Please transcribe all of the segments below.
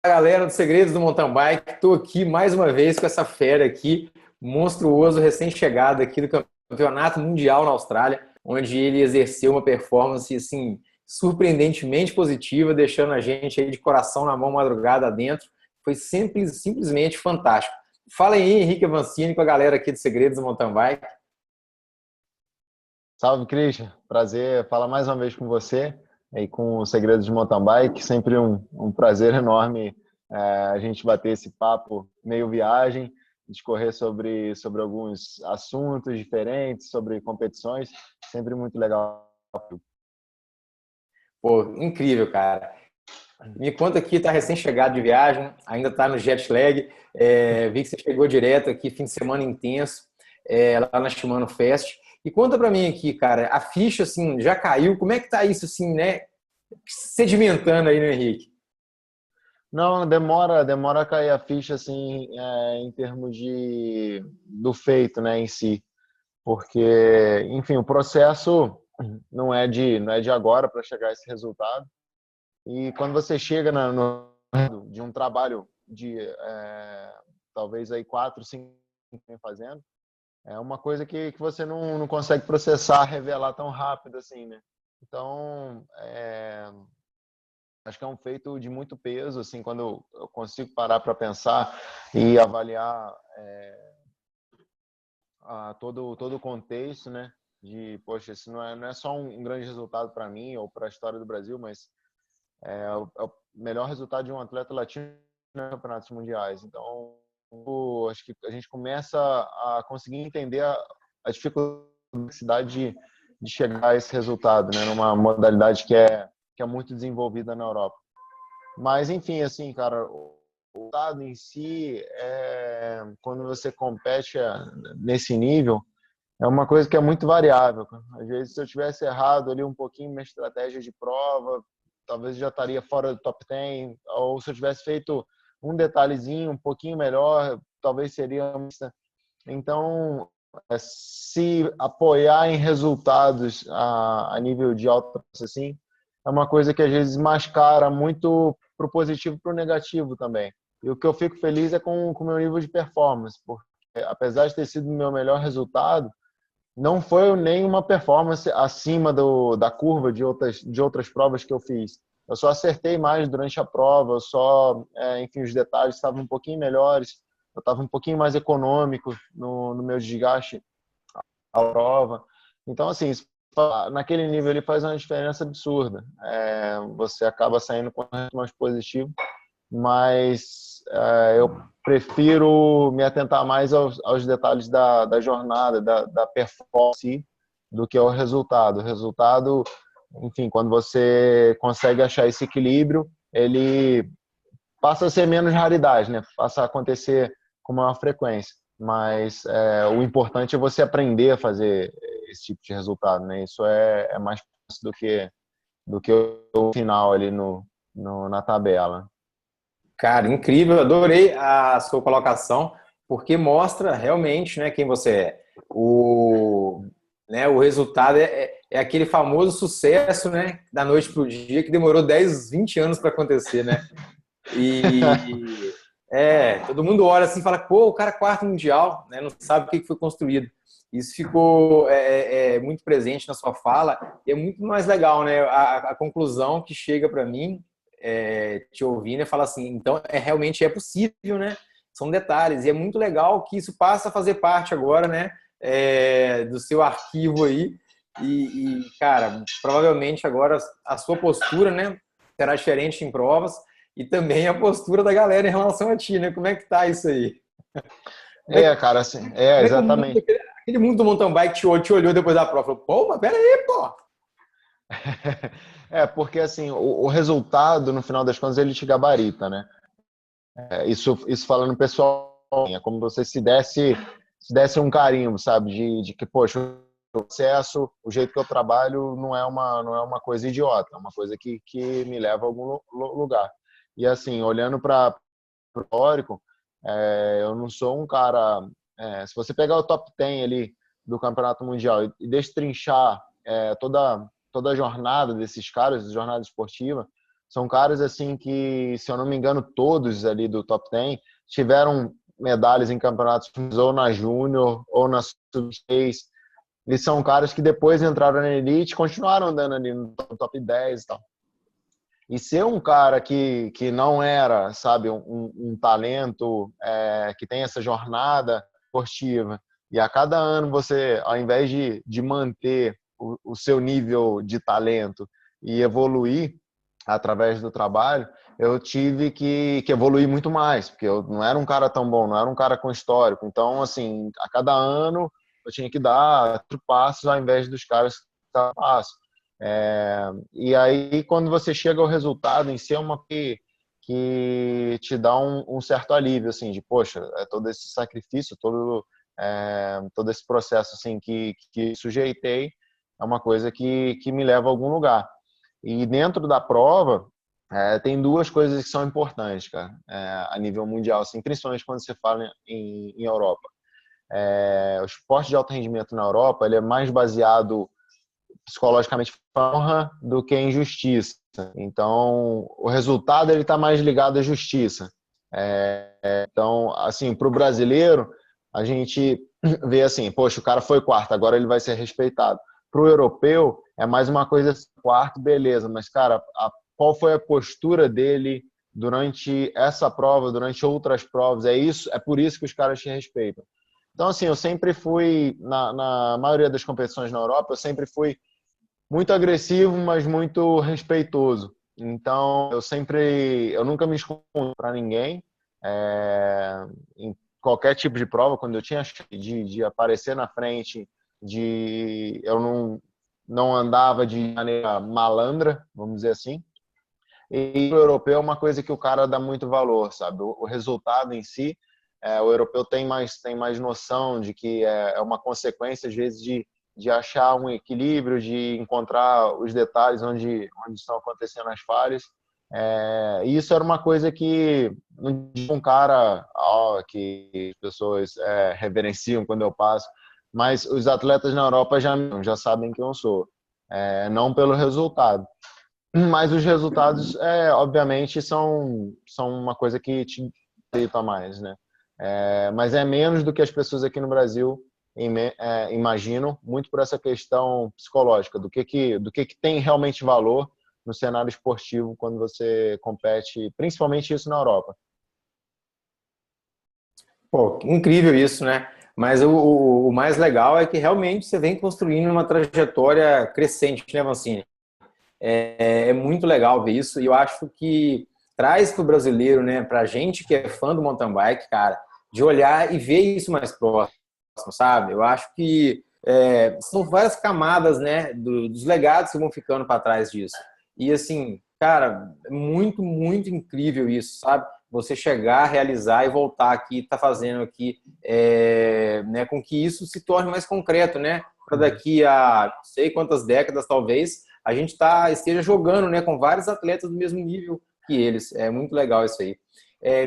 Galera do Segredos do Mountain Bike, estou aqui mais uma vez com essa fera aqui, monstruoso, recém-chegado aqui do Campeonato Mundial na Austrália, onde ele exerceu uma performance assim surpreendentemente positiva, deixando a gente aí de coração na mão, madrugada dentro. Foi simplesmente fantástico. Fala aí, Henrique Avancini, com a galera aqui do Segredos do Mountain Bike. Salve, Christian. Prazer falar mais uma vez com você e com o Segredos de Mountain Bike. Sempre um prazer enorme a gente bater esse papo meio viagem, discorrer sobre alguns assuntos diferentes, sobre competições. Sempre muito legal. Pô, incrível, cara. Me conta aqui, tá recém-chegado de viagem, ainda tá no jet lag. Vi que você chegou direto aqui, fim de semana intenso, lá na Shimano Fest. E conta pra mim aqui, cara, a ficha, assim, já caiu? Como é que tá isso, assim, né? Sedimentando aí, né, Henrique? Não, demora a cair a ficha, assim, em termos do feito, né, em si. Porque, enfim, o processo não é de agora para chegar a esse resultado. E quando você chega de um trabalho de talvez aí 4, 5 anos fazendo, é uma coisa que você não consegue processar, revelar tão rápido assim, né? Então, acho que é um feito de muito peso, assim, quando eu consigo parar para pensar e avaliar todo o contexto, né? Poxa, isso não é só um grande resultado para mim ou para a história do Brasil, mas é o melhor resultado de um atleta latino nos campeonatos mundiais. Então, acho que a gente começa a conseguir entender a dificuldade de chegar a esse resultado, né? Numa modalidade que é muito desenvolvida na Europa. Mas, enfim, assim, cara, o resultado em si, quando você compete nesse nível, é uma coisa que é muito variável. Às vezes, se eu tivesse errado ali um pouquinho minha estratégia de prova, talvez já estaria fora do top 10, ou se eu tivesse feito um detalhezinho um pouquinho melhor, talvez seria. Então, se apoiar em resultados a nível de alta assim, é uma coisa que às vezes mascara muito para o positivo e para o negativo também. E o que eu fico feliz é com o meu nível de performance, porque apesar de ter sido o meu melhor resultado, não foi nenhuma performance acima da curva de outras provas que eu fiz. Eu só acertei mais durante a prova, enfim, os detalhes estavam um pouquinho melhores, eu estava um pouquinho mais econômico no meu desgaste à prova. Então, assim, naquele nível ele faz uma diferença absurda. Você acaba saindo com um mais positivo, mas eu prefiro me atentar mais aos detalhes da jornada, da performance, do que ao resultado. O resultado, enfim, quando você consegue achar esse equilíbrio, ele passa a ser menos raridade, né? Passa a acontecer com maior frequência. Mas o importante é você aprender a fazer esse tipo de resultado, né? Isso é mais fácil do que o final ali na tabela. Cara, incrível, adorei a sua colocação, porque mostra realmente, né, quem você é. O resultado é aquele famoso sucesso, né, da noite para o dia, que demorou 10, 20 anos para acontecer, né? E todo mundo olha assim e fala, pô, o cara é quarto mundial, né, não sabe o que foi construído. Isso ficou muito presente na sua fala e é muito mais legal, né? A conclusão que chega para mim te ouvindo e fala assim, então realmente é possível, né? São detalhes e é muito legal que isso passa a fazer parte agora, né? Do seu arquivo aí cara, provavelmente agora a sua postura, né? Será diferente em provas e também a postura da galera em relação a ti, né? Como é que tá isso aí? Como é que, Cara, assim, como é que o mundo, exatamente. aquele mundo do mountain bike te olhou depois da prova? Falou, pô, mas pera aí, pô! Porque assim, o resultado, no final das contas, ele te gabarita, né? Isso falando pessoal, é como você se desse um carimbo, sabe? De que, poxa, o processo, o jeito que eu trabalho não é uma coisa idiota, é uma coisa que me leva a algum lugar. E assim, olhando para o histórico, eu não sou um cara. Se você pegar o top 10 ali do Campeonato Mundial e destrinchar toda a jornada desses caras, jornada esportiva, São caras assim que, se eu não me engano, todos ali do top 10 tiveram medalhas em campeonatos ou na Júnior ou na Sub-6. E são caras que depois entraram na Elite e continuaram andando ali no top 10 e tal. E ser um cara que não era, sabe, um talento que tem essa jornada esportiva, e a cada ano você, ao invés de manter o seu nível de talento e evoluir através do trabalho, eu tive que evoluir muito mais, porque eu não era um cara tão bom, não era um cara com histórico. Então, assim, a cada ano eu tinha que dar 4 passos ao invés dos caras que estavam passos. E aí, quando você chega ao resultado em si, é uma que te dá um certo alívio, assim, de, poxa, todo esse sacrifício, todo esse processo, assim, que sujeitei, é uma coisa que me leva a algum lugar. E dentro da prova, tem duas coisas que são importantes, cara, a nível mundial, assim, principalmente quando você fala em Europa. O esporte de alto rendimento na Europa, ele é mais baseado psicologicamente honra do que em justiça. Então, o resultado ele está mais ligado à justiça. Então, assim, para o brasileiro, a gente vê assim, poxa, o cara foi quarto, agora ele vai ser respeitado. Para o europeu, é mais uma coisa assim, quarto, beleza, mas, cara, qual foi a postura dele durante essa prova, durante outras provas? É por isso que os caras te respeitam. Então, assim, eu sempre fui, na maioria das competições na Europa, eu sempre fui muito agressivo, mas muito respeitoso. Então, eu nunca me escondo para ninguém. Em qualquer tipo de prova, quando eu tinha de aparecer na frente, eu não andava de maneira malandra, vamos dizer assim. E o europeu é uma coisa que o cara dá muito valor, sabe? O resultado em si, o europeu tem mais noção de que é uma consequência, às vezes, de achar um equilíbrio, de encontrar os detalhes onde estão acontecendo as falhas. E isso era uma coisa que um cara que as pessoas reverenciam quando eu passo, mas os atletas na Europa já sabem quem eu sou, não pelo resultado. Mas os resultados, obviamente, são uma coisa que te irrita mais, né? Mas é menos do que as pessoas aqui no Brasil imaginam, muito por essa questão psicológica, do que tem realmente valor no cenário esportivo quando você compete, principalmente isso na Europa. Pô, incrível isso, né? Mas o mais legal é que realmente você vem construindo uma trajetória crescente, né, Vancini? É muito legal ver isso e eu acho que traz para o brasileiro, né, para a gente que é fã do mountain bike, cara, de olhar e ver isso mais próximo, sabe? Eu acho que são várias camadas, né, dos legados que vão ficando para trás disso. E assim, cara, é muito, muito incrível isso, sabe? Você chegar, realizar e voltar aqui, tá fazendo aqui, né, com que isso se torne mais concreto, né? Para daqui a não sei quantas décadas, talvez, a gente esteja jogando, né, com vários atletas do mesmo nível que eles. É muito legal isso aí.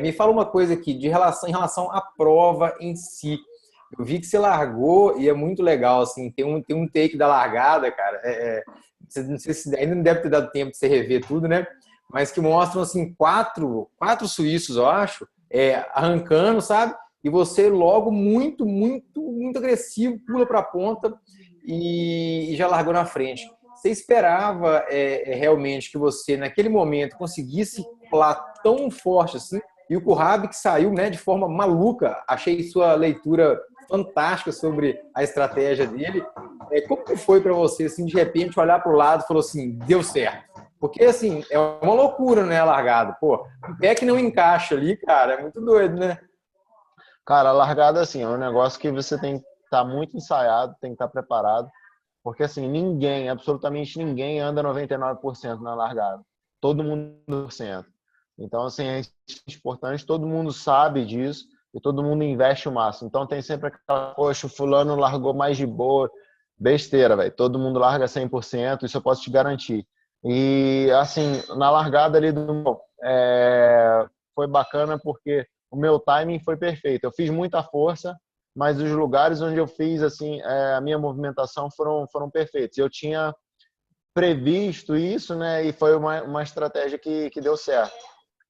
Me fala uma coisa aqui em relação à prova em si. Eu vi que você largou e é muito legal, assim, tem um take da largada, cara. Não sei se ainda não deve ter dado tempo de você rever tudo, né? Mas que mostram, assim, quatro suíços, eu acho, arrancando, sabe? E você logo muito, muito, muito agressivo, pula para a ponta e já largou na frente. Você esperava realmente que você, naquele momento, conseguisse pular tão forte assim? E o Kurab que saiu, né, de forma maluca. Achei sua leitura fantástica sobre a estratégia dele. Como que foi para você, assim, de repente, olhar para o lado e falou assim, deu certo? Porque, assim, é uma loucura, né, a largada. Pô, um pé que não encaixa ali, cara, é muito doido, né? Cara, a largada, assim, é um negócio que você tem que estar muito ensaiado, tem que estar preparado, porque, assim, absolutamente ninguém anda 99% na largada. Todo mundo 100%. Então, assim, é importante, todo mundo sabe disso e todo mundo investe o máximo. Então, tem sempre aquela, poxa, o fulano largou mais de boa. Besteira, velho. Todo mundo larga 100%, isso eu posso te garantir. E, assim, na largada ali foi bacana porque o meu timing foi perfeito. Eu fiz muita força, mas os lugares onde eu fiz, assim, a minha movimentação foram perfeitos. Eu tinha previsto isso, né? E foi uma estratégia que deu certo.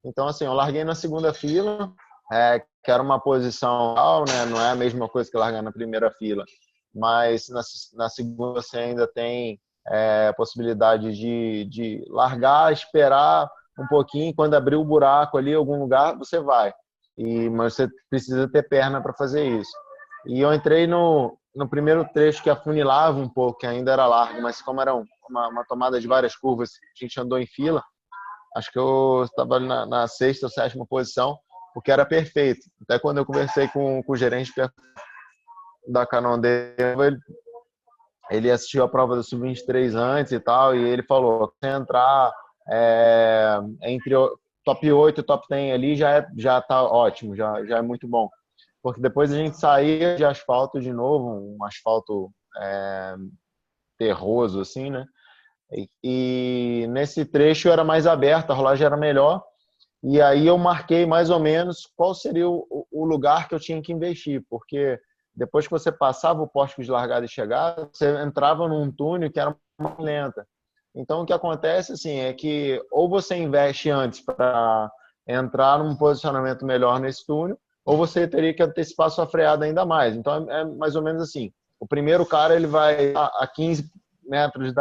Então, assim, eu larguei na segunda fila, que era uma posição, né? Não é a mesma coisa que largar na primeira fila, mas na segunda você ainda tem a possibilidade de largar, esperar um pouquinho, quando abrir o buraco ali, em algum lugar, você vai. Mas você precisa ter perna para fazer isso. E eu entrei no primeiro trecho que afunilava um pouco, que ainda era largo, mas como era uma tomada de várias curvas, a gente andou em fila, acho que eu estava na sexta ou sétima posição, o que era perfeito. Até quando eu conversei com o gerente da Canon dele, ele assistiu a prova do Sub-23 antes e tal, e ele falou, se entrar entre top 8 e top 10 ali, já tá ótimo, já é muito bom. Porque depois a gente saía de asfalto de novo, um asfalto terroso, assim, né? E nesse trecho era mais aberto, a rolagem era melhor, e aí eu marquei mais ou menos qual seria o lugar que eu tinha que investir, porque depois que você passava o poste de largada e chegada, você entrava num túnel que era muito lenta. Então o que acontece assim é que ou você investe antes para entrar num posicionamento melhor nesse túnel, ou você teria que antecipar sua freada ainda mais. Então é mais ou menos assim. O primeiro cara ele vai a 15 metros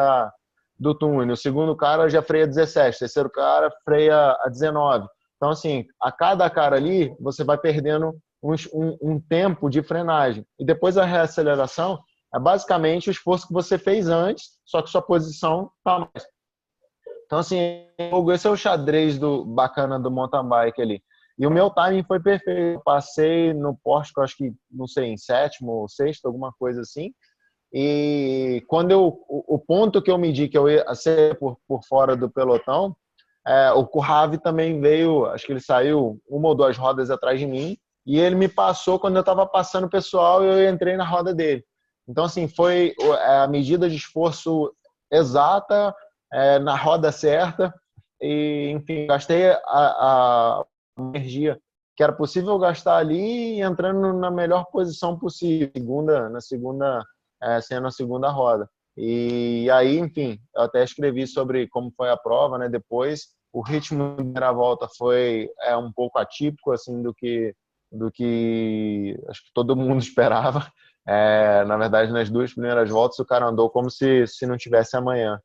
do túnel, o segundo cara já freia 17, o terceiro cara freia a 19. Então, assim, a cada cara ali, você vai perdendo um tempo de frenagem. E depois a reaceleração é basicamente o esforço que você fez antes, só que sua posição está mais. Então, assim, esse é o xadrez bacana do mountain bike ali. E o meu timing foi perfeito. Eu passei no pórtico, acho que, não sei, em sétimo ou sexto, alguma coisa assim. E quando o ponto que eu medi que eu ia ser por fora do pelotão, o Kurravi também veio, acho que ele saiu uma ou duas rodas atrás de mim, e ele me passou quando eu estava passando o pessoal e eu entrei na roda dele. Então, assim, foi a medida de esforço exata, na roda certa, e, enfim, gastei a energia que era possível gastar ali entrando na melhor posição possível, na segunda sendo a segunda roda. E aí, enfim, eu até escrevi sobre como foi a prova, né? Depois, o ritmo da primeira volta foi um pouco atípico, assim, do que acho que todo mundo esperava. Na verdade, nas duas primeiras voltas, o cara andou como se não tivesse amanhã.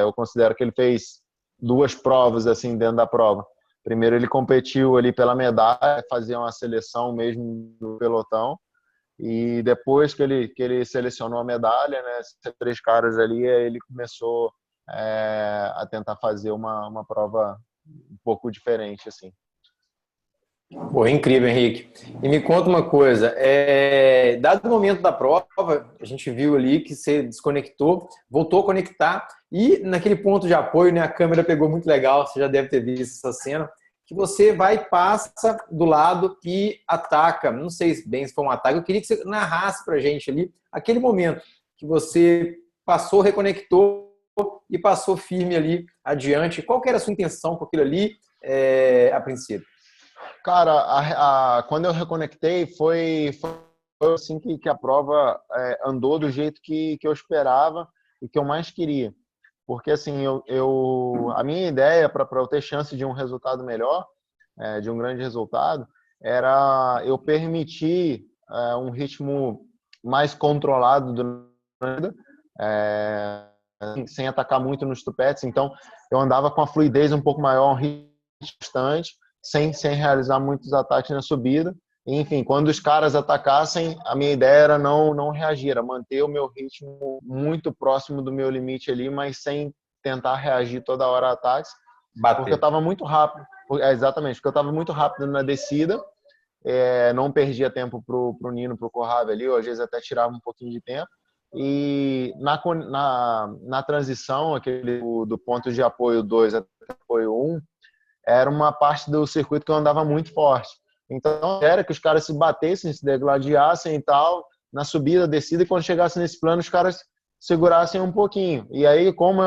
Eu considero que ele fez duas provas, assim, dentro da prova. Primeiro, ele competiu ali pela medalha, fazia uma seleção mesmo do pelotão. E depois que ele selecionou a medalha, né, esses três caras ali, ele começou a tentar fazer uma prova um pouco diferente, assim. Pô, incrível, Henrique. E me conta uma coisa, dado o momento da prova, a gente viu ali que você desconectou, voltou a conectar, e naquele ponto de apoio, né, a câmera pegou muito legal, você já deve ter visto essa cena, que você vai e passa do lado e ataca, não sei bem se foi um ataque, eu queria que você narrasse pra gente ali, aquele momento que você passou, reconectou e passou firme ali adiante, qual que era a sua intenção com aquilo ali, a princípio? Cara, quando eu reconectei, foi assim que a prova andou do jeito que eu esperava e que eu mais queria. Porque, assim, a minha ideia para eu ter chance de um resultado melhor, de um grande resultado, era eu permitir um ritmo mais controlado sem atacar muito nos tupetes. Então, eu andava com a fluidez um pouco maior, um ritmo constante, sem realizar muitos ataques na subida. Enfim, quando os caras atacassem, a minha ideia era não reagir, era manter o meu ritmo muito próximo do meu limite ali, mas sem tentar reagir toda hora a ataques, porque eu estava muito rápido. Exatamente, porque eu estava muito rápido na descida, não perdia tempo pro Nino, pro Corrave ali, ou às vezes até tirava um pouquinho de tempo. E na transição, aquele do ponto de apoio 2 até apoio 1, era uma parte do circuito que eu andava muito forte. Então, era que os caras se batessem, se degladiassem e tal, na subida, descida, e quando chegasse nesse plano, os caras segurassem um pouquinho. E aí, como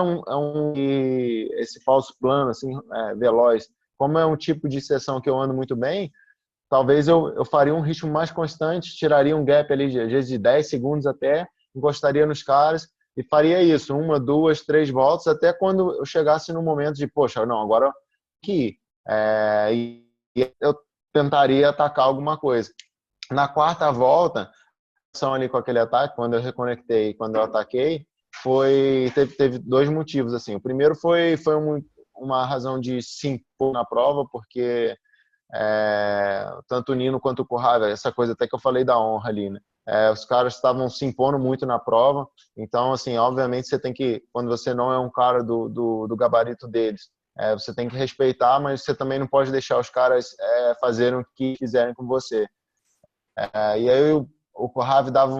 esse falso plano, assim, veloz, como é um tipo de seção que eu ando muito bem, talvez eu faria um ritmo mais constante, tiraria um gap ali, às vezes de 10 segundos até, encostaria nos caras, e faria isso, 1, 2, 3 voltas, até quando eu chegasse no momento de, poxa, não, agora aqui. E eu tentaria atacar alguma coisa. Na quarta volta, ali com aquele ataque, quando eu reconectei, quando eu ataquei, teve dois motivos assim. O primeiro foi uma razão de se impor na prova, porque tanto o Nino quanto o Corrava, essa coisa até que eu falei da honra ali, né? Os caras estavam se impondo muito na prova, então assim, obviamente você tem que, quando você não é um cara do gabarito deles, você tem que respeitar, mas você também não pode deixar os caras fazerem o que quiserem com você. E aí o Corrave dava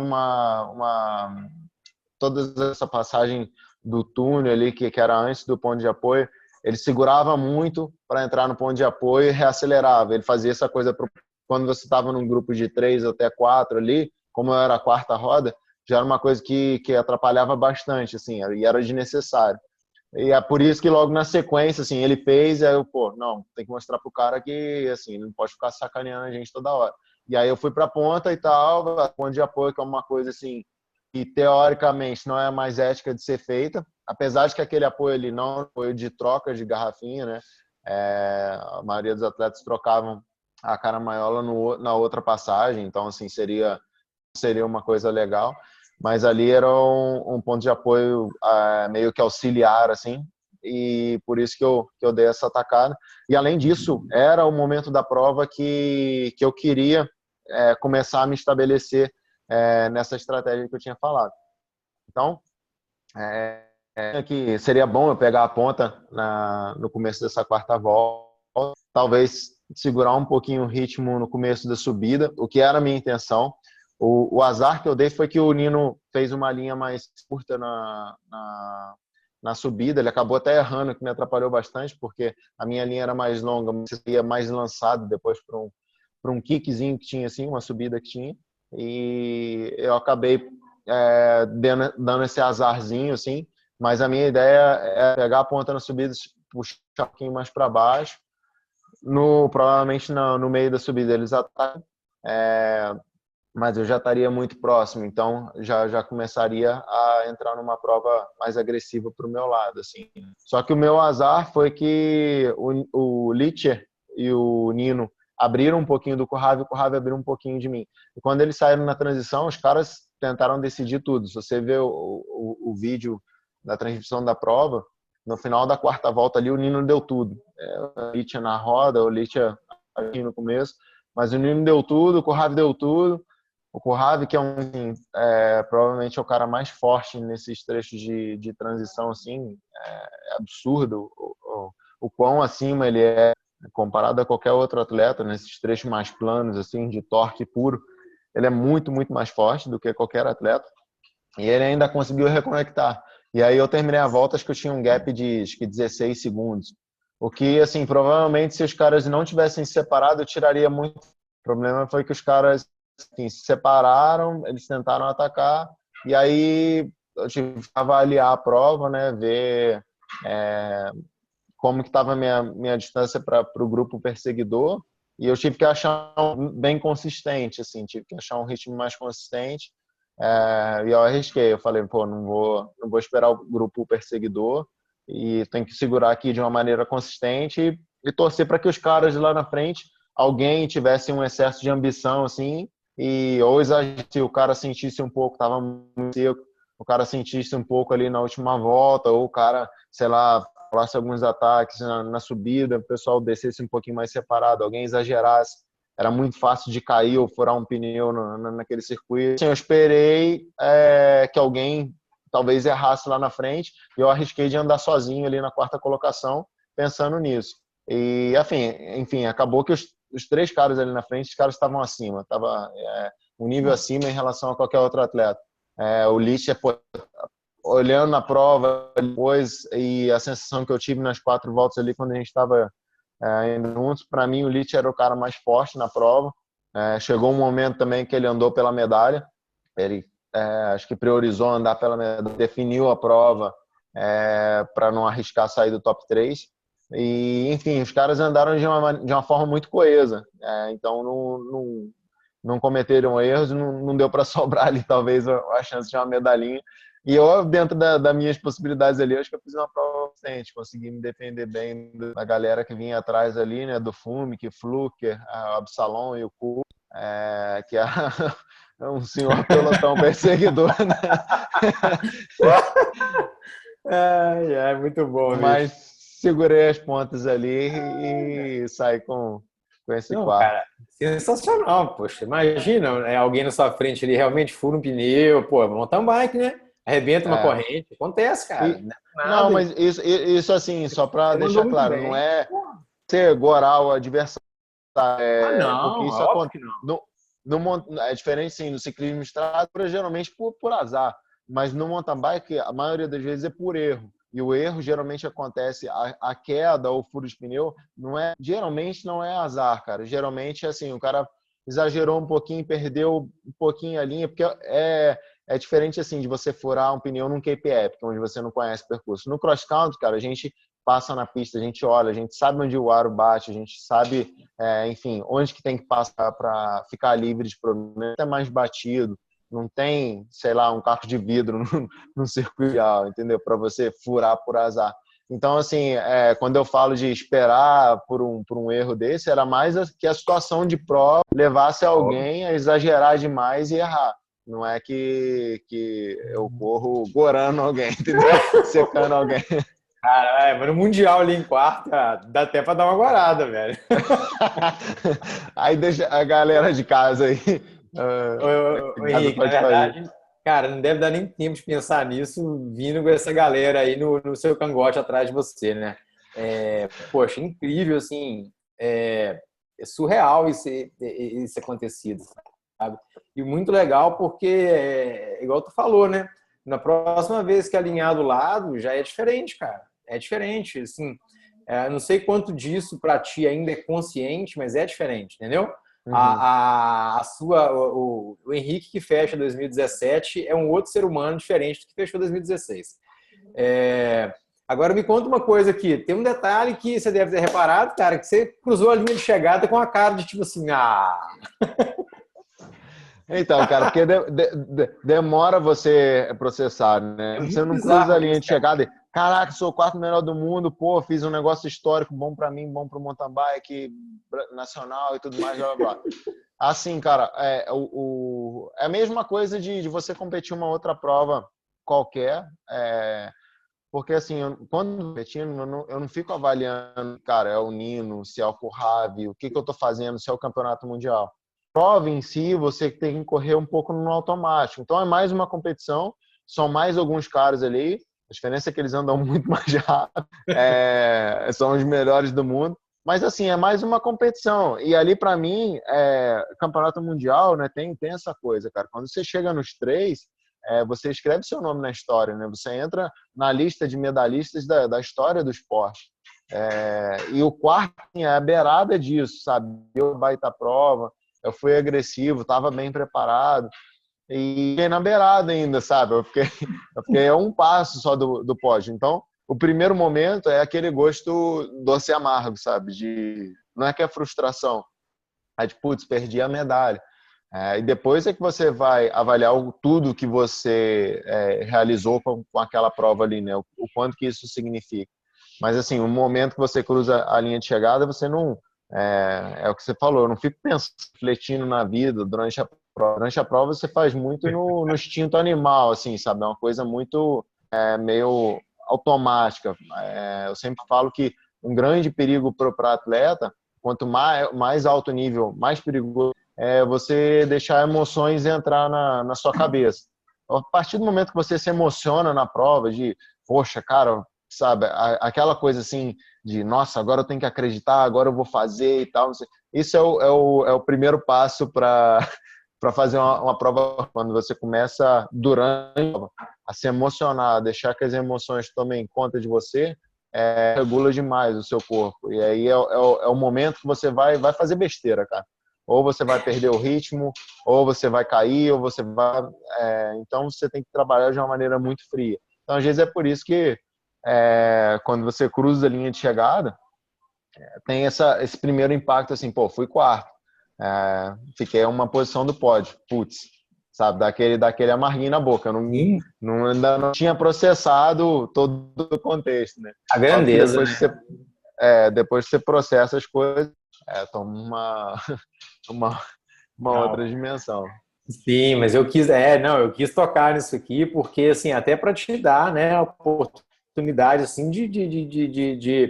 toda essa passagem do túnel ali, que era antes do ponto de apoio, ele segurava muito para entrar no ponto de apoio e reacelerava. Ele fazia essa coisa quando você estava num grupo de 3 até 4 ali, como eu era a quarta roda, já era uma coisa que atrapalhava bastante, assim, e era desnecessário. E é por isso que logo na sequência, assim, ele fez, aí eu, não, tem que mostrar pro cara que, assim, não pode ficar sacaneando a gente toda hora. E aí eu fui pra ponta e tal, a ponta de apoio, que é uma coisa, assim, que teoricamente não é mais ética de ser feita, apesar de que aquele apoio ali não é um apoio de troca de garrafinha, né? A maioria dos atletas trocavam a caramanhola na outra passagem, então, assim, seria uma coisa legal, mas ali era um ponto de apoio meio que auxiliar, assim, e por isso que eu dei essa atacada. E além disso, era o momento da prova que eu queria começar a me estabelecer nessa estratégia que eu tinha falado. Então, que seria bom eu pegar a ponta no começo dessa quarta volta, talvez segurar um pouquinho o ritmo no começo da subida, o que era a minha intenção. O azar que eu dei foi que o Nino fez uma linha mais curta na subida, ele acabou até errando, que me atrapalhou bastante, porque a minha linha era mais longa, mas ia mais lançado depois para um kickzinho que tinha, assim, uma subida que tinha, e eu acabei dando esse azarzinho, assim, mas a minha ideia é pegar a ponta na subida, puxar um pouquinho mais para baixo, provavelmente no meio da subida eles atacam, mas eu já estaria muito próximo, então já começaria a entrar numa prova mais agressiva para o meu lado, assim. Só que o meu azar foi que o Licher e o Nino abriram um pouquinho do Corrave, e o Corrave abriu um pouquinho de mim. E quando eles saíram na transição, os caras tentaram decidir tudo. Se você vê o vídeo da transmissão da prova, no final da quarta volta ali, o Nino deu tudo. O Licher na roda, o Licher aqui no começo, mas o Nino deu tudo, o Corrave deu tudo. O Corrave, que provavelmente é o cara mais forte nesses trechos de transição, assim, é absurdo o quão acima ele é comparado a qualquer outro atleta nesses trechos mais planos, assim, de torque puro. Ele é muito, muito mais forte do que qualquer atleta. E ele ainda conseguiu reconectar. E aí eu terminei a volta, acho que eu tinha um gap de acho que 16 segundos. O que, assim, provavelmente se os caras não tivessem se separado, eu tiraria muito. O problema foi que os caras assim, se separaram, eles tentaram atacar, e aí eu tive que avaliar a prova, né, ver como que estava a minha distância para o grupo perseguidor, e eu tive que achar bem consistente, assim, tive que achar um ritmo mais consistente, e eu arrisquei, eu falei, não vou esperar o grupo perseguidor, e tenho que segurar aqui de uma maneira consistente e torcer para que os caras lá na frente, alguém tivesse um excesso de ambição, assim, ou se o cara sentisse um pouco, estava muito seco, o cara sentisse um pouco ali na última volta, ou o cara, sei lá, falasse alguns ataques na subida, o pessoal descesse um pouquinho mais separado, alguém exagerasse, era muito fácil de cair ou furar um pneu naquele circuito. Assim, eu esperei que alguém talvez errasse lá na frente, e eu arrisquei de andar sozinho ali na quarta colocação, pensando nisso. E, enfim, acabou que os três caras ali na frente, os caras estavam acima, estava um nível acima em relação a qualquer outro atleta. O Licher, olhando na prova depois, e a sensação que eu tive nas 4 voltas ali, quando a gente estava indo juntos, para mim o Licher era o cara mais forte na prova. Chegou um momento também que ele andou pela medalha, ele acho que priorizou andar pela medalha, definiu a prova para não arriscar sair do top 3. E, enfim, os caras andaram de uma forma muito coesa, então não cometeram erros, não deu para sobrar ali talvez a chance de uma medalhinha, E eu, dentro das minhas possibilidades ali, acho que eu fiz uma prova decente, consegui me defender bem da galera que vinha atrás ali, né? Do Flumic, Fluker, o Absalom e o Ku, que é um senhor pelotão perseguidor, né? É muito bom, Mas bicho. segurei as pontas ali e saí com esse Não, quarto. cara, sensacional, poxa. Imagina, alguém na sua frente ali realmente fura um pneu, pô, mountain bike, né? Arrebenta uma É. corrente. Acontece, cara. E, Não é não, nada. E mas isso assim, só para você mandou deixar muito claro, não bem. é Pô. ser gorar o adversário, Ah, porque não, isso óbvio acontece. que não. É diferente, sim, no ciclismo de estrada, geralmente por azar. Mas no mountain bike, a maioria das vezes é por erro. E o erro geralmente acontece, a queda ou furo de pneu, geralmente não é azar, cara. Geralmente, assim, o cara exagerou um pouquinho, perdeu um pouquinho a linha, porque é diferente, assim, de você furar um pneu num Cape Epic, onde você não conhece o percurso. No cross country, cara, a gente passa na pista, a gente olha, a gente sabe onde o aro bate, a gente sabe enfim, onde que tem que passar para ficar livre de problema, é mais batido, não tem, sei lá, um caco de vidro no circuito real, entendeu? Para você furar por azar. Então, assim, quando eu falo de esperar por um erro desse, era mais que a situação de prova levasse Óbvio. alguém a exagerar demais e errar. Não é que eu corro gorando alguém, entendeu? Secando alguém. Cara, mas no Mundial ali em quarta, dá até pra dar uma guarada, velho. Aí deixa a galera de casa aí. Ô, Casa Henrique, na pode fazer. verdade, cara, não deve dar nem tempo de pensar nisso vindo com essa galera aí no seu cangote atrás de você, né? Poxa, incrível, assim, é surreal isso acontecido, sabe? E muito legal porque, igual tu falou, né? Na próxima vez que alinhar do lado, já é diferente, cara. É diferente, assim. Não sei quanto disso para ti ainda é consciente, mas é diferente, entendeu? Uhum. O Henrique que fecha 2017 é um outro ser humano diferente do que fechou 2016. Agora me conta uma coisa aqui. Tem um detalhe que você deve ter reparado, cara, que você cruzou a linha de chegada com a cara de tipo assim, Então, cara, porque demora você processar, é né? Você muito não cruza a bizarro linha isso, de cara. chegada e, caraca, sou o quarto melhor do mundo, pô, fiz um negócio histórico bom pra mim, bom pro mountain bike nacional e tudo mais, blá, blá, blá. Assim, cara, é a mesma coisa de você competir uma outra prova qualquer, porque assim, quando competindo, eu não fico avaliando, cara, é o Nino, se é o Currave, o que eu tô fazendo, se é o campeonato mundial. Prova em si, você tem que correr um pouco no automático. Então é mais uma competição, são mais alguns caras ali. A diferença é que eles andam muito mais rápido, são os melhores do mundo. Mas assim, é mais uma competição. E ali, para mim, campeonato mundial, né, tem essa coisa, cara. Quando você chega nos três, você escreve seu nome na história, né? Você entra na lista de medalhistas da história do esporte. E o quarto é a beirada disso, sabe? Eu baita prova, eu fui agressivo, estava bem preparado e fiquei na beirada ainda, sabe? Eu fiquei a um passo só do pódio. Então, o primeiro momento é aquele gosto doce e amargo, sabe? Não é que é frustração, é de, putz, perdi a medalha. E depois é que você vai avaliar tudo que você realizou com aquela prova ali, né? O quanto que isso significa. Mas, assim, o momento que você cruza a linha de chegada, você não... É o que você falou, eu não fico pensando, refletindo na vida durante a prova. Durante a prova você faz muito no instinto animal, assim, sabe? É uma coisa muito meio automática. Eu sempre falo que um grande perigo para o atleta, quanto mais alto nível, mais perigoso você deixar emoções entrar na sua cabeça. A partir do momento que você se emociona na prova, de, poxa, cara, sabe, aquela coisa assim, de, nossa, agora eu tenho que acreditar, agora eu vou fazer e tal. Isso é o primeiro passo para fazer uma prova, quando você começa durante a se emocionar, deixar que as emoções tomem conta de você, regula demais o seu corpo. E aí é o momento que você vai fazer besteira, cara. Ou você vai perder o ritmo, ou você vai cair, ou você vai. Então você tem que trabalhar de uma maneira muito fria. Então, às vezes, é por isso que quando você cruza a linha de chegada, tem esse primeiro impacto assim, pô, fui quarto. Fiquei em uma posição do pódio. Putz, sabe? Daquele amarguinho na boca. Eu Sim, ainda não tinha processado todo o contexto, né? a Óbvio que grandeza, né? depois que você processa as coisas, toma uma, uma outra Legal. dimensão. Sim, mas não, eu quis tocar nisso aqui porque, assim, até para te dar, né, a oportunidade, assim, de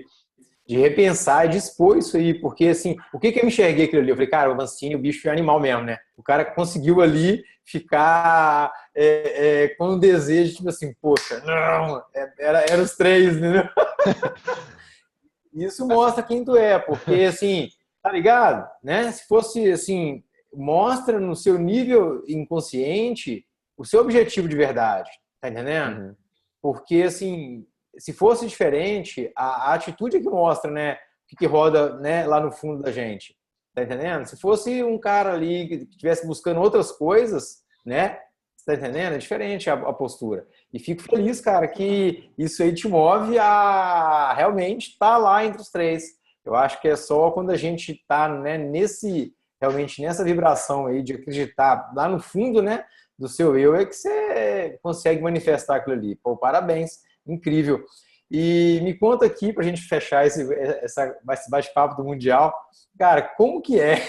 repensar e de expor isso aí, porque, assim, o que que eu enxerguei aquilo ali? Eu falei, cara, o Mancini, o bicho é animal mesmo, né? O cara conseguiu ali ficar com um desejo, tipo assim, poxa, não, era os três, né? Isso mostra quem tu é, porque assim, tá ligado? Né? Se fosse assim, mostra no seu nível inconsciente o seu objetivo de verdade, tá entendendo? Uhum. Porque assim, se fosse diferente, a atitude é que mostra, né, o que roda, né, lá no fundo da gente. Tá entendendo? Se fosse um cara ali que estivesse buscando outras coisas, né? Tá entendendo? É diferente a postura. E fico feliz, cara, que isso aí te move a realmente estar tá lá entre os três. Eu acho que é só quando a gente está, né, realmente nessa vibração aí de acreditar lá no fundo, né, do seu eu, é que você consegue manifestar aquilo ali. Pô, parabéns, incrível. E me conta aqui, para a gente fechar esse bate-papo do Mundial, cara, como que é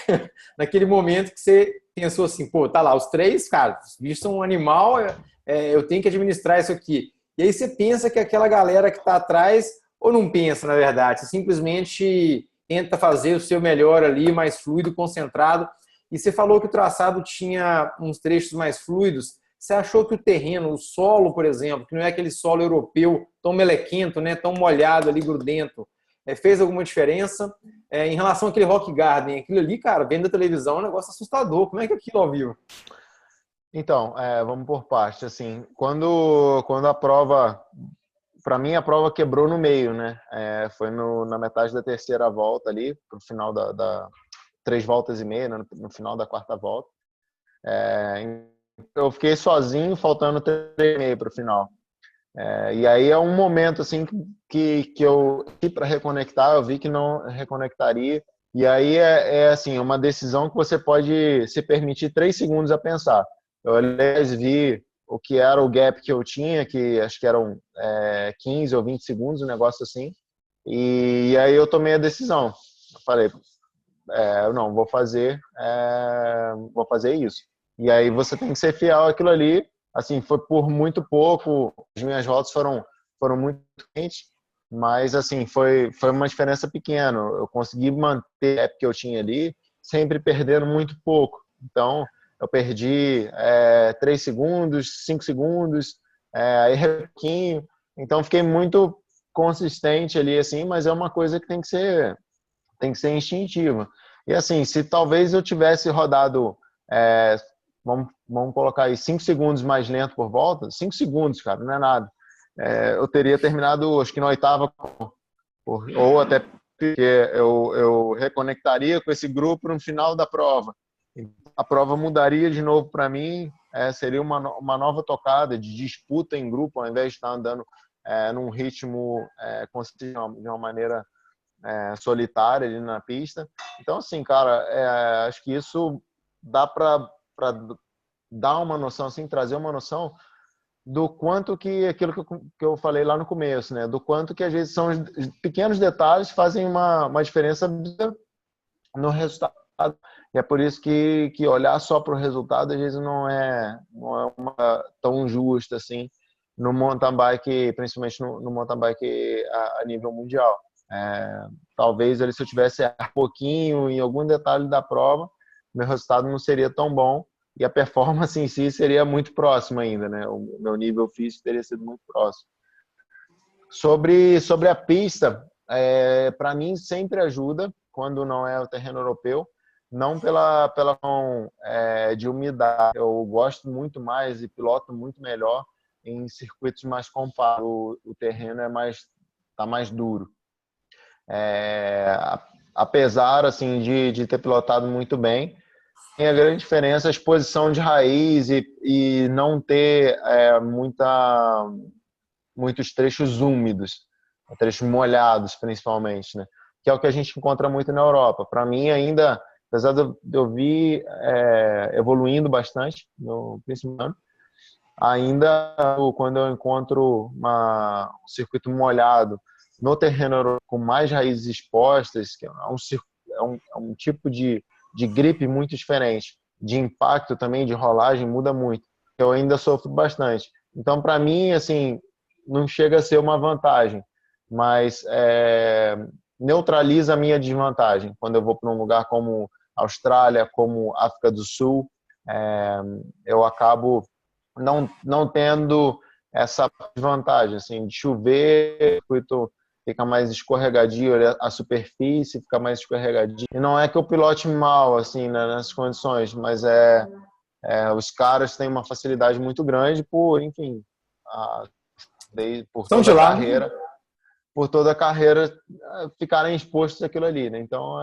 naquele momento que você pensou assim, pô, tá lá, os três, cara, os bichos são um animal, eu tenho que administrar isso aqui. E aí você pensa que aquela galera que está atrás, ou não pensa, na verdade, você simplesmente tenta fazer o seu melhor ali, mais fluido, concentrado. E você falou que o traçado tinha uns trechos mais fluidos. Você achou que o terreno, o solo, por exemplo, que não é aquele solo europeu tão melequento, né, tão molhado ali, grudento, fez alguma diferença? Em relação àquele Rock Garden, aquilo ali, cara, vendo da televisão é um negócio assustador. Como é que é aquilo ao vivo? Então, vamos por parte. Assim, quando a prova, para mim a prova quebrou no meio, né? Foi na metade da terceira volta ali, pro final da 3 voltas e meia, né? No final da quarta volta. Eu fiquei sozinho, faltando 3,5 para o final. E aí é um momento assim que eu para reconectar, eu vi que não reconectaria. E aí assim uma decisão que você pode se permitir 3 segundos a pensar. Eu aliás vi o que era o gap que eu tinha, que acho que eram 15 ou 20 segundos, um negócio assim. E aí eu tomei a decisão. Eu falei, não, vou fazer isso. E aí você tem que ser fiel àquilo ali. Assim, foi por muito pouco, as minhas voltas foram muito quentes, mas assim, foi uma diferença pequena. Eu consegui manter a época que eu tinha ali, sempre perdendo muito pouco. Então, eu perdi 3 segundos, 5 segundos, aí pouquinho. Então, fiquei muito consistente ali, assim, mas é uma coisa que tem que ser instintiva. E assim, se talvez eu tivesse rodado, vamos colocar aí 5 segundos mais lento por volta, 5 segundos, cara, não é nada. Eu teria terminado, acho que na oitava, ou até porque eu reconectaria com esse grupo no final da prova. A prova mudaria de novo para mim, seria uma nova tocada de disputa em grupo, ao invés de estar andando num ritmo consistente de uma maneira solitária ali na pista. Então, assim, cara, acho que isso dá para dar uma noção, assim, trazer uma noção do quanto que aquilo que eu falei lá no começo, né? Do quanto que às vezes são os pequenos detalhes fazem uma diferença no resultado. E é por isso que olhar só para o resultado às vezes não é tão justo assim no mountain bike, principalmente no mountain bike a nível mundial. Talvez se eu tivesse errado um pouquinho em algum detalhe da prova, meu resultado não seria tão bom e a performance em si seria muito próxima ainda, né? O meu nível físico teria sido muito próximo. Sobre a pista, para mim sempre ajuda quando não é o terreno europeu, não pela de umidade. Eu gosto muito mais e piloto muito melhor em circuitos mais compactos. O terreno tá mais duro. Apesar assim de ter pilotado muito bem, tem a grande diferença a exposição de raiz e não ter muitos trechos úmidos, trechos molhados principalmente, né? Que é o que a gente encontra muito na Europa. Para mim ainda apesar de eu vir evoluindo bastante no primeiro ano, ainda quando eu encontro um circuito molhado no terreno com mais raízes expostas, que é um tipo de gripe muito diferente, de impacto também, de rolagem, muda muito. Eu ainda sofro bastante. Então, para mim, assim, não chega a ser uma vantagem, mas neutraliza a minha desvantagem. Quando eu vou para um lugar como Austrália, como África do Sul, eu acabo não tendo essa vantagem, assim, de chover, o circuito fica mais escorregadio, a superfície fica mais escorregadia. E não é que eu pilote mal, assim, né, nessas condições, mas os caras têm uma facilidade muito grande por, enfim, por São toda de a lá. carreira, ficarem expostos àquilo ali, né? Então,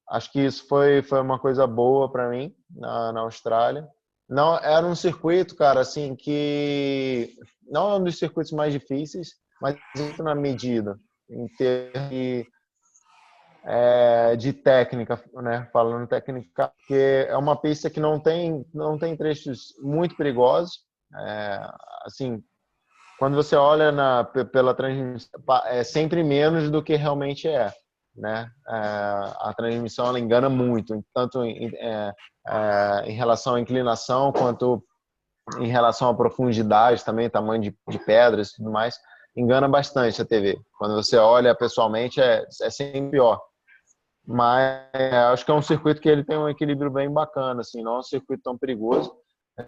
acho que isso foi uma coisa boa para mim na Austrália. Não, era um circuito, cara, assim, que não é um dos circuitos mais difíceis, mas muito na medida, em termos de técnica, né? Falando técnica, porque é uma pista que não tem trechos muito perigosos. Assim, quando você olha pela transmissão, é sempre menos do que realmente é, né? A transmissão ela engana muito, tanto em relação à inclinação quanto em relação à profundidade também, tamanho de pedras e tudo mais, engana bastante a TV. Quando você olha pessoalmente é sempre pior. Mas acho que é um circuito que ele tem um equilíbrio bem bacana, assim, não é um circuito tão perigoso,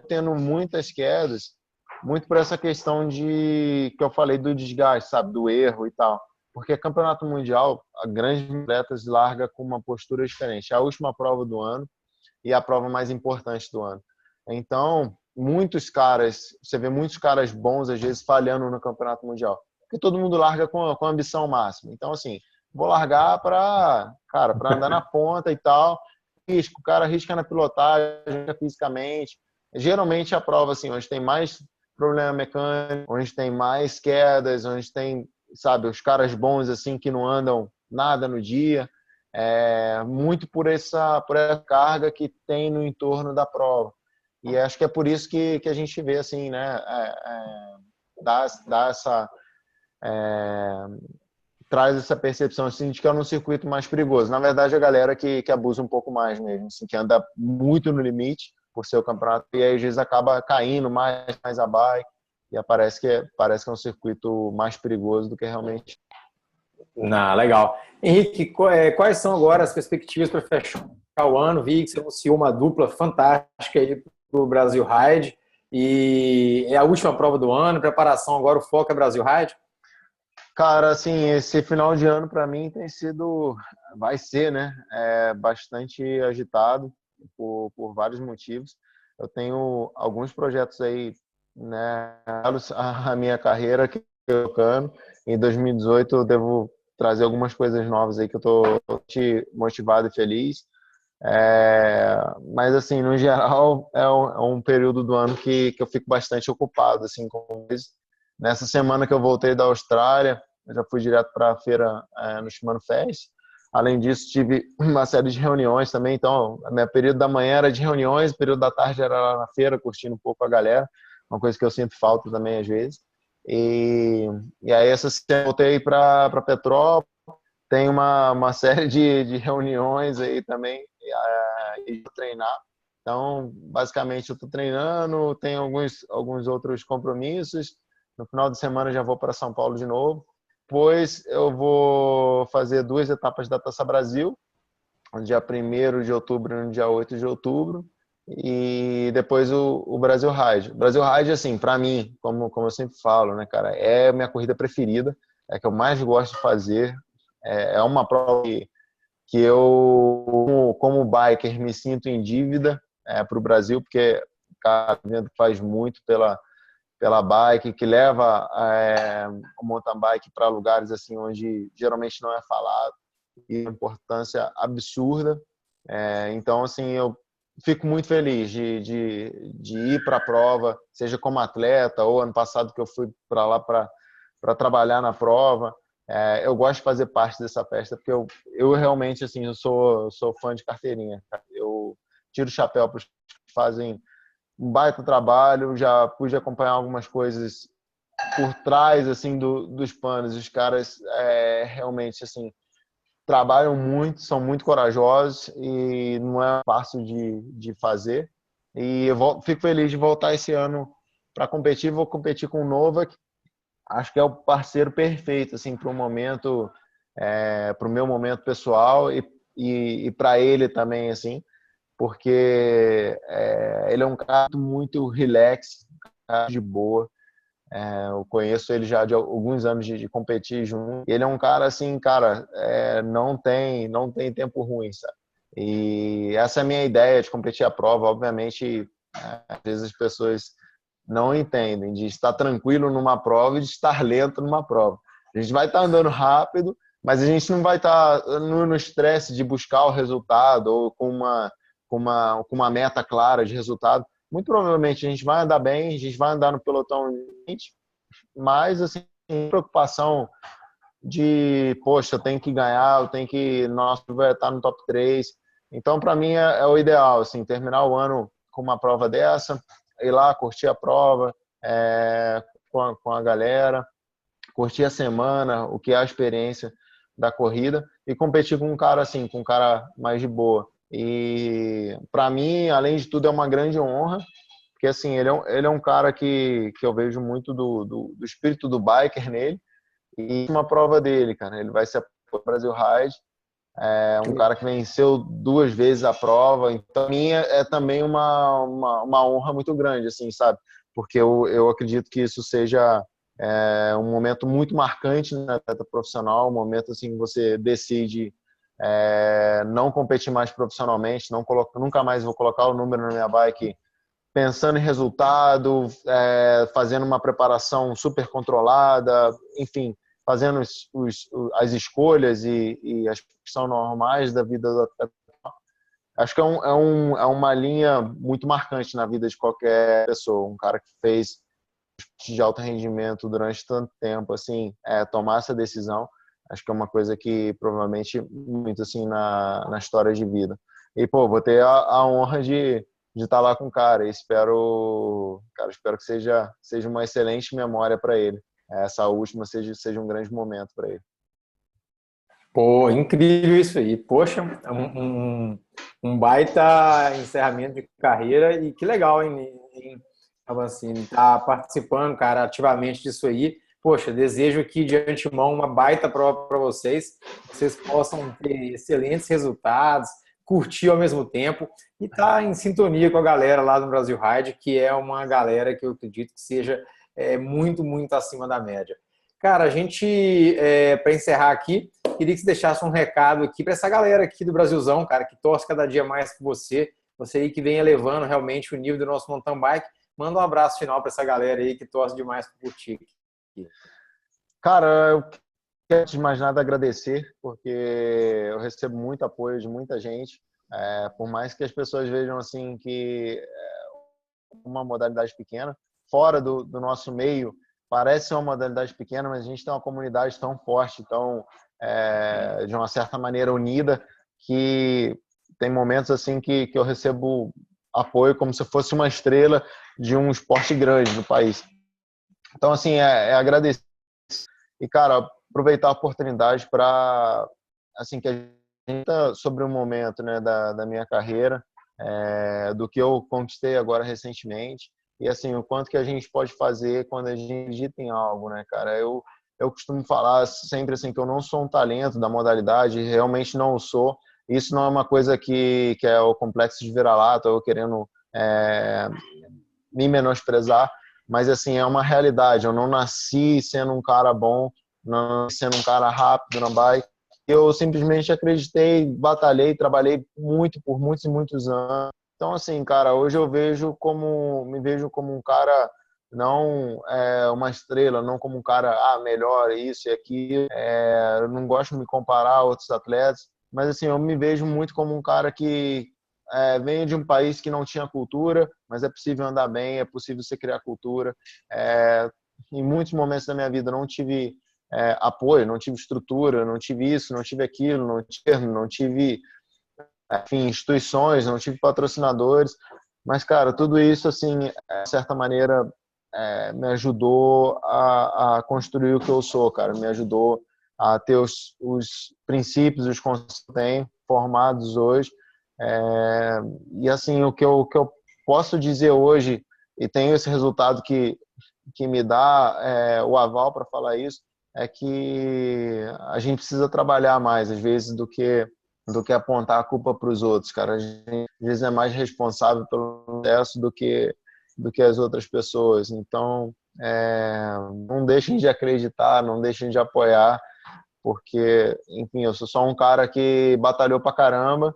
tendo muitas quedas, muito por essa questão que eu falei do desgaste, sabe, do erro e tal. Porque campeonato mundial, a grandes atletas larga com uma postura diferente. É a última prova do ano e a prova mais importante do ano. Então, você vê muitos caras bons às vezes falhando no campeonato mundial, porque todo mundo larga com ambição máxima. Então, assim, vou largar para andar na ponta e tal. O cara arrisca na pilotagem, fisicamente. Geralmente a prova, assim, onde tem mais problema mecânico, onde tem mais quedas, onde tem, sabe, os caras bons, assim, que não andam nada no dia, muito por essa carga que tem no entorno da prova. E acho que é por isso que a gente vê, assim, né, dá essa... traz essa percepção assim, de que é um circuito mais perigoso. Na verdade, a galera que abusa um pouco mais mesmo, assim, que anda muito no limite por ser o campeonato, e aí às vezes acaba caindo mais a bike, e parece que é um circuito mais perigoso do que realmente. Legal. Henrique, quais são agora as perspectivas para fechar o ano? Vi que você anunciou uma dupla fantástica aí para o Brasil Ride, e é a última prova do ano, preparação agora, o foco é Brasil Ride? Cara, assim, esse final de ano para mim vai ser, né, bastante agitado por vários motivos. Eu tenho alguns projetos aí, né, a minha carreira que eu tocando. Em 2018 eu devo trazer algumas coisas novas aí que eu tô motivado e feliz. Mas assim, no geral, é um período do ano que eu fico bastante ocupado, assim, com isso. Nessa semana que eu voltei da Austrália, eu já fui direto para a feira no Shimano Fest. Além disso, tive uma série de reuniões também. Então, a minha período da manhã era de reuniões, o período da tarde era lá na feira, curtindo um pouco a galera. Uma coisa que eu sinto falta também às vezes. E aí, essa semana, eu voltei para Petrópolis. Tem uma série de reuniões aí também e treinar. Então, basicamente, eu estou treinando, tenho alguns outros compromissos. No final de semana já vou para São Paulo de novo. Depois eu vou fazer 2 etapas da Taça Brasil, no dia 1º de outubro e no dia 8 de outubro. E depois o Brasil Ride. O Brasil Ride, assim, para mim, como eu sempre falo, né, cara, é a minha corrida preferida, é a que eu mais gosto de fazer. É uma prova que eu, como biker, me sinto em dívida para o Brasil, porque o cara faz muito pela bike, que leva o mountain bike para lugares assim onde geralmente não é falado, e uma importância absurda. Então, assim, eu fico muito feliz de ir para a prova, seja como atleta, ou ano passado que eu fui para lá para trabalhar na prova. Eu gosto de fazer parte dessa festa, porque eu realmente, assim, eu sou fã de carteirinha. Eu tiro o chapéu para os que fazem um baita trabalho, já pude acompanhar algumas coisas por trás, assim, dos panos. Os caras realmente, assim, trabalham muito, são muito corajosos e não é fácil de fazer. E fico feliz de voltar esse ano para competir. Vou competir com o Novak. Acho que é o parceiro perfeito assim para o momento, para o meu momento pessoal e para ele também, assim, porque ele é um cara muito relax, um cara de boa. Eu conheço ele já de alguns anos de competir junto. Ele é um cara assim, cara, não tem tempo ruim, sabe? E essa é a minha ideia de competir a prova. Obviamente, às vezes as pessoas não entendem de estar tranquilo numa prova e de estar lento numa prova. A gente vai estar andando rápido, mas a gente não vai estar no estresse de buscar o resultado ou com uma meta clara de resultado. Muito provavelmente a gente vai andar bem, a gente vai andar no pelotão, mas assim, preocupação de, poxa, eu tenho que ganhar, eu tenho que, nossa, vai estar no top 3. Então, para mim, é o ideal, assim, terminar o ano com uma prova dessa, ir lá, curtir a prova com a galera, curtir a semana, o que é a experiência da corrida e competir com um cara assim, com um cara mais de boa. E para mim, além de tudo, é uma grande honra, porque assim, ele é um cara que eu vejo muito do espírito do biker nele, e uma prova dele, cara, ele vai ser o Brasil Ride, um cara que venceu 2 vezes a prova, então pra mim é também uma honra muito grande, assim, sabe? Porque eu acredito que isso seja um momento muito marcante na atleta profissional, um momento assim que você decide não competir mais profissionalmente, nunca mais vou colocar o número na minha bike pensando em resultado, fazendo uma preparação super controlada, enfim, fazendo as escolhas e as que são normais da vida do atleta. Acho que é uma linha muito marcante na vida de qualquer pessoa. Um cara que fez de alto rendimento durante tanto tempo, assim, tomar essa decisão, acho que é uma coisa que provavelmente muito assim na história de vida. E pô, vou ter a honra de estar lá com o cara e espero que seja uma excelente memória para ele. Essa última seja um grande momento para ele. Pô, incrível isso aí. Poxa, um baita encerramento de carreira e que legal, hein, assim, tá participando, cara, ativamente disso aí. Poxa, desejo aqui de antemão uma baita prova para vocês possam ter excelentes resultados, curtir ao mesmo tempo e estar em sintonia com a galera lá do Brasil Ride, que é uma galera que eu acredito que seja muito, muito acima da média. Cara, a gente, para encerrar aqui, queria que você deixasse um recado aqui para essa galera aqui do Brasilzão, cara, que torce cada dia mais por você aí que vem elevando realmente o nível do nosso mountain bike. Manda um abraço final para essa galera aí que torce demais por ti. Cara, eu quero antes de mais nada agradecer, porque eu recebo muito apoio de muita gente. Por mais que as pessoas vejam assim que uma modalidade pequena, fora do nosso meio, parece uma modalidade pequena, mas a gente tem uma comunidade tão forte, tão de uma certa maneira unida, que tem momentos assim que eu recebo apoio como se fosse uma estrela de um esporte grande no país. Então, assim, agradecer e, cara, aproveitar a oportunidade para, assim, que a gente tá sobre o momento, né, da minha carreira, do que eu conquistei agora recentemente e, assim, o quanto que a gente pode fazer quando a gente acredita em algo, né, cara? Eu costumo falar sempre, assim, que eu não sou um talento da modalidade, realmente não o sou. Isso não é uma coisa que é o complexo de vira-lata, eu querendo me menosprezar, mas assim, é uma realidade. Eu não nasci sendo um cara bom, não nasci sendo um cara rápido na bike. Eu simplesmente acreditei, batalhei, trabalhei muito por muitos e muitos anos. Então, assim, cara, hoje me vejo como um cara, não uma estrela, não como um cara, melhor isso e aquilo. Eu não gosto de me comparar a outros atletas, mas assim, eu me vejo muito como um cara que venho de um país que não tinha cultura, mas é possível andar bem, é possível você criar cultura. Em muitos momentos da minha vida não tive apoio, não tive estrutura, não tive isso, não tive aquilo, não tive enfim, instituições, não tive patrocinadores, mas, cara, tudo isso, assim, de certa maneira, me ajudou a construir o que eu sou, cara, me ajudou a ter os princípios, os conceitos que eu tenho formados hoje, e, assim, o que eu posso dizer hoje, e tenho esse resultado que me dá o aval para falar isso, é que a gente precisa trabalhar mais, às vezes, do que apontar a culpa para os outros, cara. A gente, às vezes, é mais responsável pelo processo do que as outras pessoas. Então, não deixem de acreditar, não deixem de apoiar, porque, enfim, eu sou só um cara que batalhou pra caramba,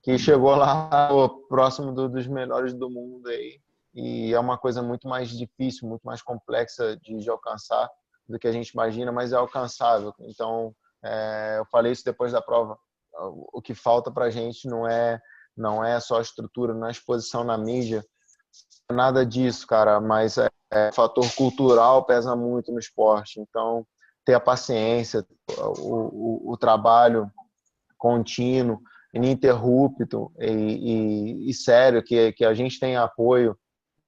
que chegou lá próximo dos melhores do mundo aí. E é uma coisa muito mais difícil, muito mais complexa de alcançar do que a gente imagina, mas é alcançável. Então, eu falei isso depois da prova. O que falta para a gente não é só a estrutura, não é a exposição na mídia, nada disso, cara, mas o fator cultural pesa muito no esporte. Então, ter a paciência, o trabalho contínuo, ininterrupto e sério, que a gente tenha apoio,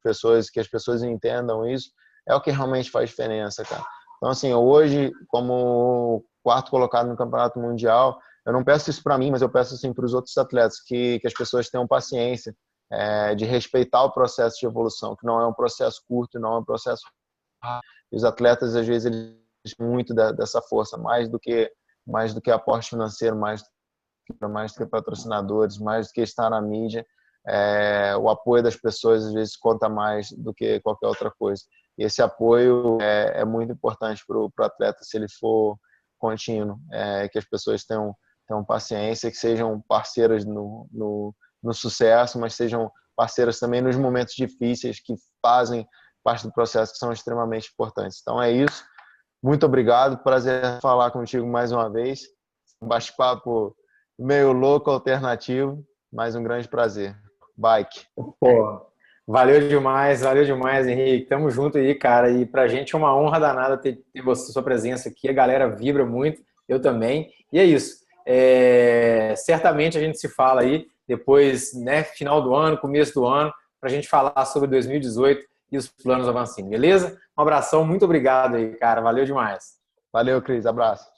que as pessoas entendam isso, é o que realmente faz diferença, cara. Então, assim, hoje, como quarto colocado no Campeonato Mundial, eu não peço isso para mim, mas eu peço assim para os outros atletas, que as pessoas tenham paciência, de respeitar o processo de evolução, que não é um processo curto, não é um processo rápido. E os atletas, às vezes, eles têm muito dessa força, mais do que aporte financeiro, mais do que patrocinadores, mais do que estar na mídia. O apoio das pessoas, às vezes, conta mais do que qualquer outra coisa. E esse apoio é muito importante para o atleta, se ele for contínuo, que as pessoas tenham paciência, que sejam parceiras no sucesso, mas sejam parceiras também nos momentos difíceis, que fazem parte do processo, que são extremamente importantes. Então é isso. Muito obrigado. Prazer falar contigo mais uma vez. Um bate-papo meio louco, alternativo, mas um grande prazer. Bike. Pô, valeu demais, Henrique. Tamo junto aí, cara. E pra gente é uma honra danada ter você, sua presença aqui. A galera vibra muito, eu também. E é isso. Certamente a gente se fala aí depois, né, final do ano, começo do ano, pra gente falar sobre 2018 e os planos avançando, beleza? Um abração, muito obrigado aí, cara. Valeu demais. Valeu, Cris. Abraço.